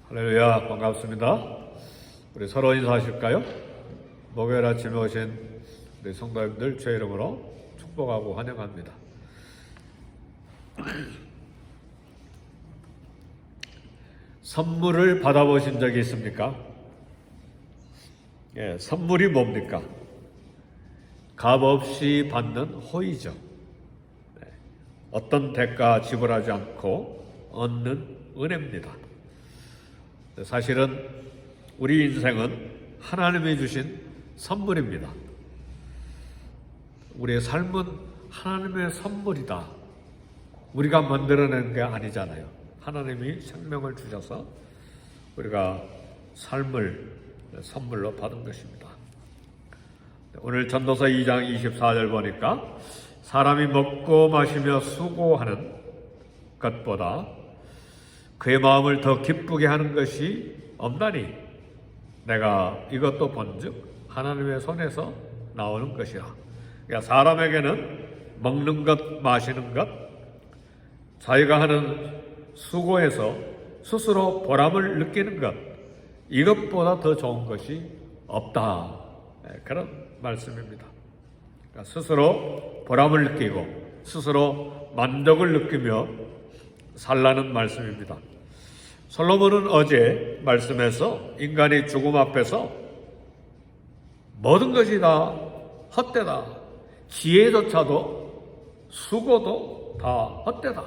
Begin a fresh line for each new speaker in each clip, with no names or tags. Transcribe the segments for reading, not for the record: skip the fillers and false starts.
할렐루야, 반갑습니다. 우리 서로 인사하실까요? 목요일 아침에 오신 우리 성도님들 주의 이름으로 축복하고 환영합니다. 선물을 받아보신 적이 있습니까? 선물이 뭡니까? 값없이 받는 호의죠. 어떤 대가 지불하지 않고 얻는 은혜입니다. 사실은 우리 인생은 하나님이 주신 선물입니다. 우리의 삶은 하나님의 선물이다. 우리가 만들어낸 게 아니잖아요. 하나님이 생명을 주셔서 우리가 삶을 선물로 받은 것입니다. 오늘 전도서 2장 24절 보니까 사람이 먹고 마시며 수고하는 것보다 그의 마음을 더 기쁘게 하는 것이 없나니 내가 이것도 본즉 하나님의 손에서 나오는 것이라. 그러니까 사람에게는 먹는 것, 마시는 것, 자기가 하는 수고에서 스스로 보람을 느끼는 것, 이것보다 더 좋은 것이 없다. 그런 말씀입니다. 그러니까 스스로 보람을 느끼고 스스로 만족을 느끼며 살라는 말씀입니다. 솔로몬은 어제 말씀에서 인간이 죽음 앞에서 모든 것이 다 헛되다. 지혜조차도 수고도 다 헛되다.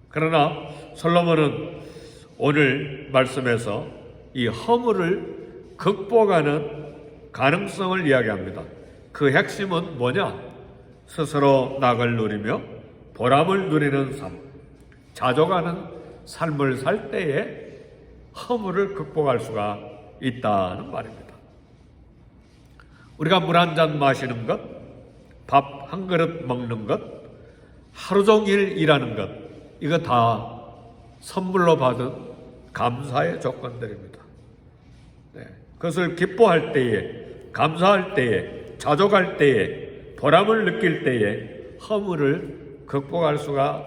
그러나 솔로몬은 오늘 말씀에서 이 허물을 극복하는 가능성을 이야기합니다. 그 핵심은 뭐냐? 스스로 낙을 누리며 보람을 누리는 삶, 자족하는 삶을 살 때에 허물을 극복할 수가 있다는 말입니다. 우리가 물 한 잔 마시는 것, 밥 한 그릇 먹는 것, 하루 종일 일하는 것, 이거 다 선물로 받은 감사의 조건들입니다. 그것을 기뻐할 때에, 감사할 때에, 자족할 때에, 보람을 느낄 때에 허물을 극복할 수가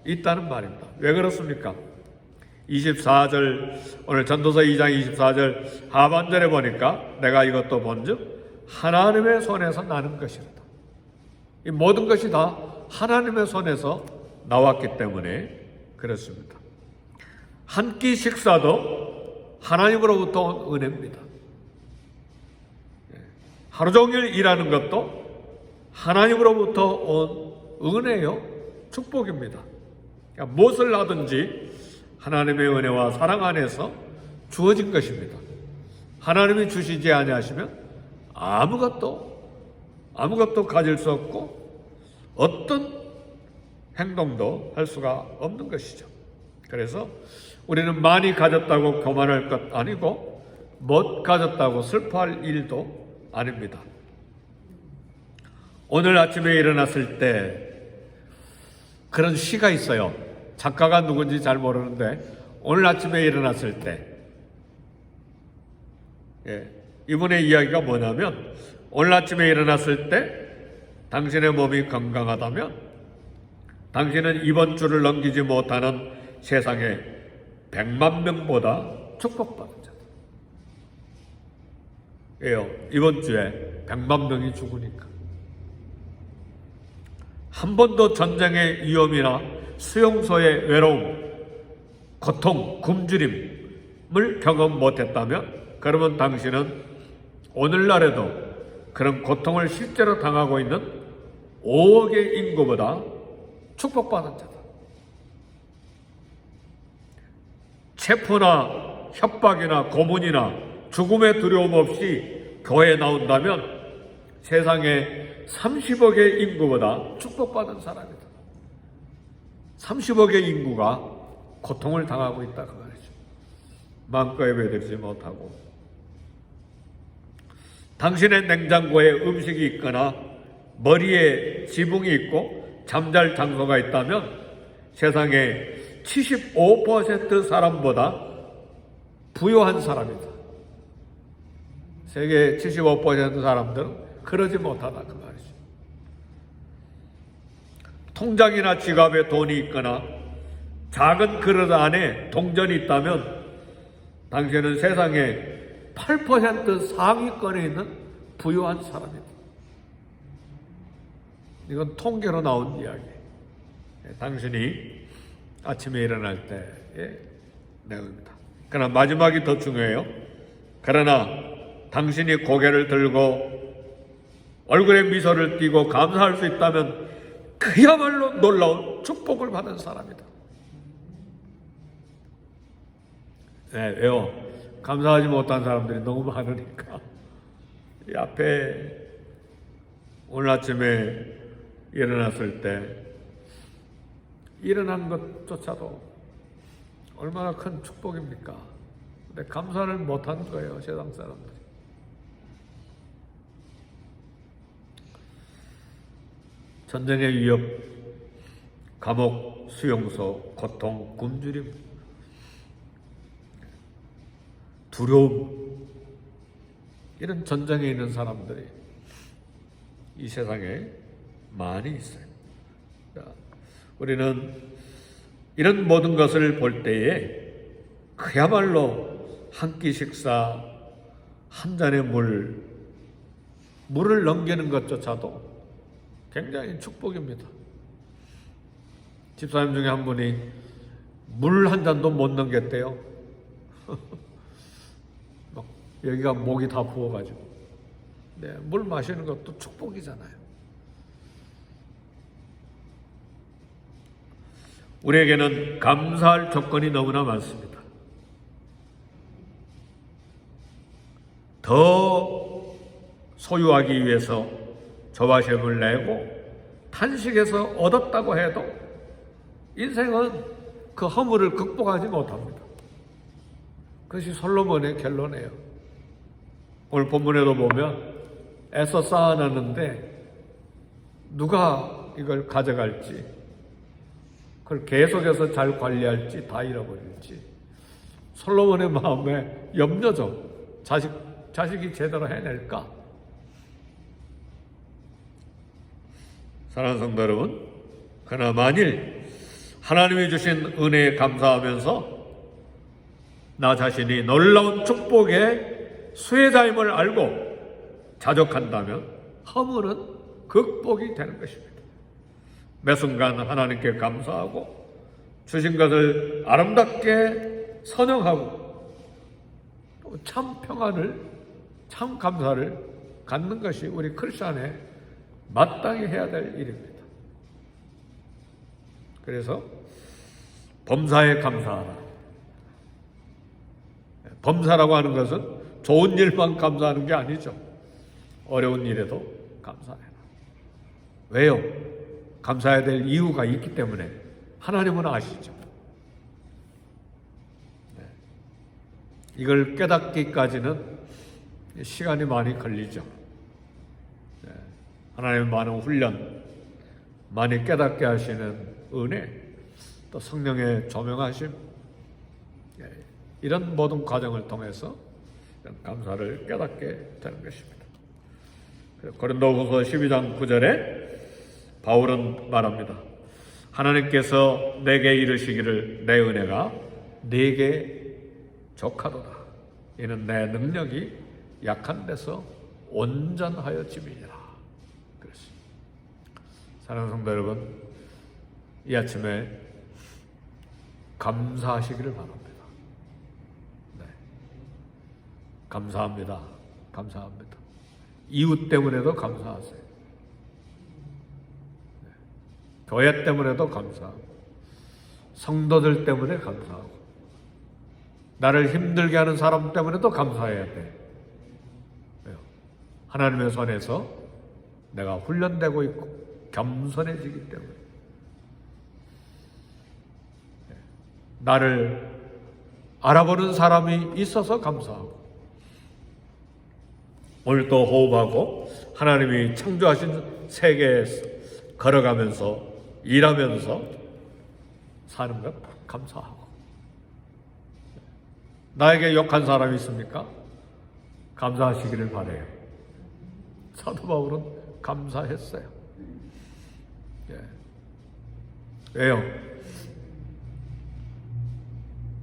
있다는 말입니다. 왜 그렇습니까? 24절, 오늘 전도서 2장 24절 하반절에 보니까 내가 이것도 본즉 하나님의 손에서 나는 것이로다. 이 모든 것이 다 하나님의 손에서 나왔기 때문에 그렇습니다. 한 끼 식사도 하나님으로부터 온 은혜입니다. 하루 종일 일하는 것도 하나님으로부터 온 은혜요, 축복입니다. 그러니까 무엇을 하든지 하나님의 은혜와 사랑 안에서 주어진 것입니다. 하나님이 주시지 아니하시면 아무것도 가질 수 없고 어떤 행동도 할 수가 없는 것이죠. 그래서 우리는 많이 가졌다고 교만할 것 아니고 못 가졌다고 슬퍼할 일도 아닙니다. 오늘 아침에 일어났을 때 그런 시가 있어요. 작가가 누군지 잘 모르는데 오늘 아침에 일어났을 때 이분의 이야기가 뭐냐면 오늘 아침에 일어났을 때 당신의 몸이 건강하다면 당신은 이번 주를 넘기지 못하는 세상에 100만 명보다 축복받은 자다. 왜요? 이번 주에 100만 명이 죽으니까. 한 번도 전쟁의 위험이나 수용소의 외로움, 고통, 굶주림을 경험 못했다면 그러면 당신은 오늘날에도 그런 고통을 실제로 당하고 있는 5억의 인구보다 축복받은 자다. 체포나 협박이나 고문이나 죽음의 두려움 없이 교회에 나온다면 세상에 30억의 인구보다 축복받은 사람이다. 30억의 인구가 고통을 당하고 있다 그 말이죠. 마음껏 예배드리지 못하고 당신의 냉장고에 음식이 있거나 머리에 지붕이 있고 잠잘 장소가 있다면 세상에 75% 사람보다 부유한 사람이다. 세계 75% 사람들은 그러지 못하다 그 말이죠. 통장이나 지갑에 돈이 있거나 작은 그릇 안에 동전이 있다면 당신은 세상에 8% 상위권에 있는 부유한 사람이다. 이건 통계로 나온 이야기. 당신이 아침에 일어날 때의 내용입니다. 그러나 마지막이 더 중요해요. 그러나 당신이 고개를 들고 얼굴에 미소를 띠고 감사할 수 있다면 그야말로 놀라운 축복을 받은 사람이다. 네, 왜요? 감사하지 못한 사람들이 너무 많으니까. 이 앞에 오늘 아침에 일어났을 때 일어난 것조차도 얼마나 큰 축복입니까? 근데 감사를 못한 거예요, 세상 사람들이. 전쟁의 위협, 감옥, 수용소, 고통, 굶주림, 두려움, 이런 전쟁에 있는 사람들이 이 세상에 많이 있어요. 우리는 이런 모든 것을 볼 때에 그야말로 한 끼 식사, 한 잔의 물을 넘기는 것조차도 굉장히 축복입니다. 집사님 중에 한 분이 물 한 잔도 못 넘겼대요. 여기가 목이 다 부어가지고. 네, 물 마시는 것도 축복이잖아요. 우리에게는 감사할 조건이 너무나 많습니다. 더 소유하기 위해서 조바심을 내고 탄식해서 얻었다고 해도 인생은 그 허물을 극복하지 못합니다. 그것이 솔로몬의 결론이에요. 오늘 본문에도 보면 애써 쌓아놨는데 누가 이걸 가져갈지, 그걸 계속해서 잘 관리할지 다 잃어버릴지 솔로몬의 마음에 염려죠. 자식이 제대로 해낼까? 사랑하는 성도 여러분, 그러나 만일 하나님이 주신 은혜에 감사하면서 나 자신이 놀라운 축복의 수혜자임을 알고 자족한다면 허물은 극복이 되는 것입니다. 매 순간 하나님께 감사하고 주신 것을 아름답게 선영하고 또 참 평안을, 참 감사를 갖는 것이 우리 크리스천의 마땅히 해야 될 일입니다. 그래서 범사에 감사하라. 범사라고 하는 것은 좋은 일만 감사하는 게 아니죠. 어려운 일에도 감사해라. 왜요? 감사해야 될 이유가 있기 때문에 하나님은 아시죠. 네. 이걸 깨닫기까지는 시간이 많이 걸리죠. 네. 하나님의 많은 훈련, 많이 깨닫게 하시는 은혜, 또 성령의 조명하심, 네. 이런 모든 과정을 통해서 감사를 깨닫게 되는 것입니다. 고린도후서 12장 9절에 바울은 말합니다. 하나님께서 내게 이르시기를 내 은혜가 네게 족하도다. 이는 내 능력이 약한 데서 온전하여 짐이니라. 그렇습니다. 사랑하는 성도 여러분, 이 아침에 감사하시기를 바랍니다. 네. 감사합니다. 감사합니다. 이웃 때문에도 감사하세요. 네. 교회 때문에도 감사하고, 성도들 때문에 감사하고, 나를 힘들게 하는 사람 때문에도 감사해야 돼. 왜요? 하나님의 손에서 내가 훈련되고 있고 겸손해지기 때문에. 네. 나를 알아보는 사람이 있어서 감사하고, 오늘도 호흡하고 하나님이 창조하신 세계에서 걸어가면서 일하면서 사는 것 감사하고. 나에게 욕한 사람이 있습니까? 감사하시기를 바라요. 사도 바울은 감사했어요. 예. 왜요?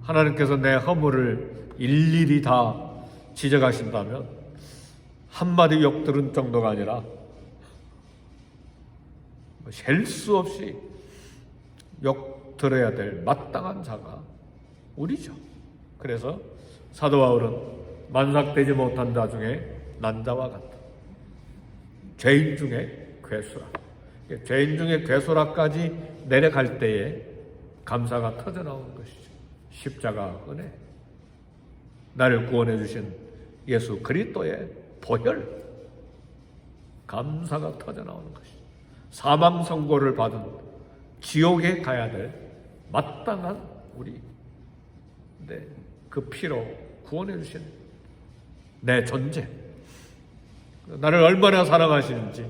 하나님께서 내 허물을 일일이 다 지적하신다면 한마디 욕 들은 정도가 아니라 셀 수 없이 욕 들어야 될 마땅한 자가 우리죠. 그래서 사도 바울은 만삭되지 못한 자 중에 난자와 같다. 죄인 중에 괴수라. 죄인 중에 괴수라까지 내려갈 때에 감사가 터져나오는 것이죠. 십자가 은혜, 나를 구원해 주신 예수 그리스도의 보혈, 감사가 터져나오는 것이죠. 사망 선고를 받은 지옥에 가야 될 마땅한 우리, 근데 그 피로 구원해 주신 내 존재, 나를 얼마나 사랑하시는지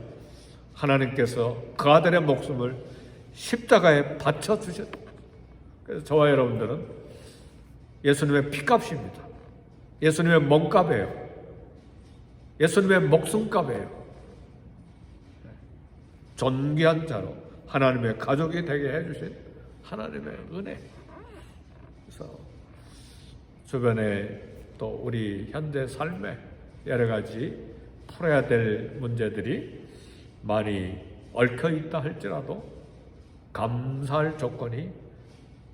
하나님께서 그 아들의 목숨을 십자가에 바쳐 주셨다. 그래서 저와 여러분들은 예수님의 피값입니다. 예수님의 몸값이에요. 예수님의 목숨값이에요. 존귀한 자로 하나님의 가족이 되게 해주신 하나님의 은혜. 그래서 주변에 또 우리 현재 삶에 여러 가지 풀어야 될 문제들이 많이 얽혀 있다 할지라도 감사할 조건이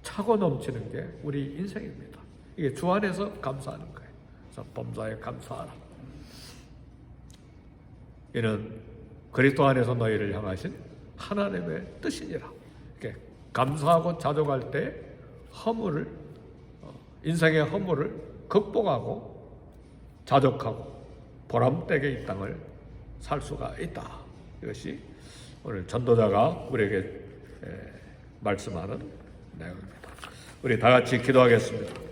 차고 넘치는 게 우리 인생입니다. 이게 주 안에서 감사하는 거예요. 그래서 범사에 감사하라. 이는 그리스도 안에서 너희를 향하신 하나님의 뜻이니라. 이렇게 감사하고 자족할 때 허물을, 인생의 허물을 극복하고 자족하고 보람되게 이 땅을 살 수가 있다. 이것이 오늘 전도자가 우리에게 말씀하는 내용입니다. 우리 다 같이 기도하겠습니다.